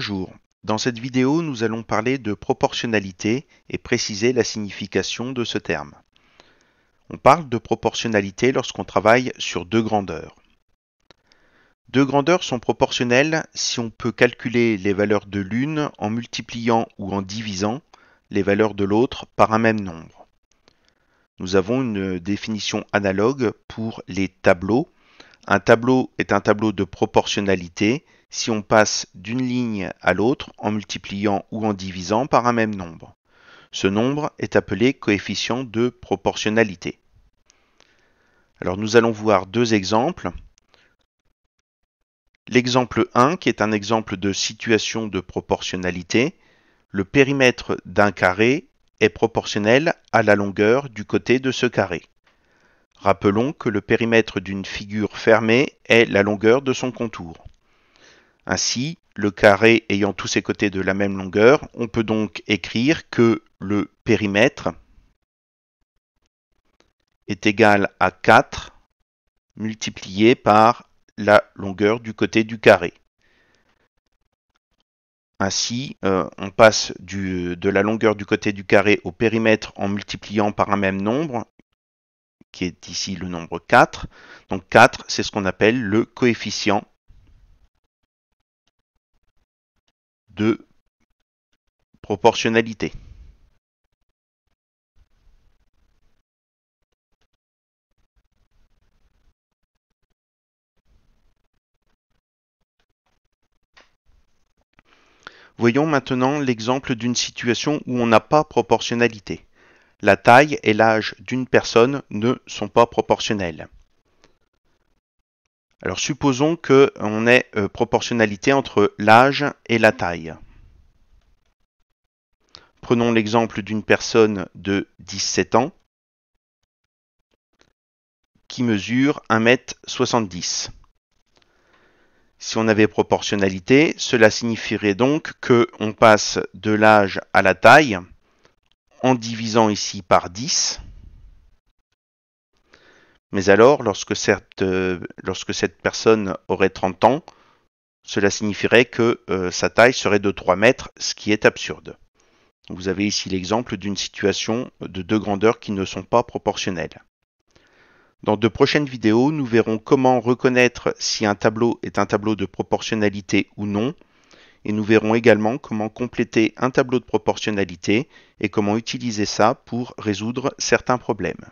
Bonjour, dans cette vidéo nous allons parler de proportionnalité et préciser la signification de ce terme. On parle de proportionnalité lorsqu'on travaille sur deux grandeurs. Deux grandeurs sont proportionnelles si on peut calculer les valeurs de l'une en multipliant ou en divisant les valeurs de l'autre par un même nombre. Nous avons une définition analogue pour les tableaux. Un tableau est un tableau de proportionnalité si on passe d'une ligne à l'autre en multipliant ou en divisant par un même nombre. Ce nombre est appelé coefficient de proportionnalité. Alors nous allons voir deux exemples. L'exemple 1 qui est un exemple de situation de proportionnalité. Le périmètre d'un carré est proportionnel à la longueur du côté de ce carré. Rappelons que le périmètre d'une figure fermée est la longueur de son contour. Ainsi, le carré ayant tous ses côtés de la même longueur, on peut donc écrire que le périmètre est égal à 4 multiplié par la longueur du côté du carré. Ainsi, on passe de la longueur du côté du carré au périmètre en multipliant par un même nombre, qui est ici le nombre 4. Donc 4, c'est ce qu'on appelle le coefficient de proportionnalité. Voyons maintenant l'exemple d'une situation où on n'a pas proportionnalité. La taille et l'âge d'une personne ne sont pas proportionnels. Alors supposons qu'on ait proportionnalité entre l'âge et la taille. Prenons l'exemple d'une personne de 17 ans qui mesure 1,70 m. Si on avait proportionnalité, cela signifierait donc qu'on passe de l'âge à la taille en divisant ici par 10. Mais alors, lorsque cette personne aurait 30 ans, cela signifierait que sa taille serait de 3 mètres, ce qui est absurde. Vous avez ici l'exemple d'une situation de deux grandeurs qui ne sont pas proportionnelles. Dans de prochaines vidéos, nous verrons comment reconnaître si un tableau est un tableau de proportionnalité ou non, et nous verrons également comment compléter un tableau de proportionnalité et comment utiliser ça pour résoudre certains problèmes.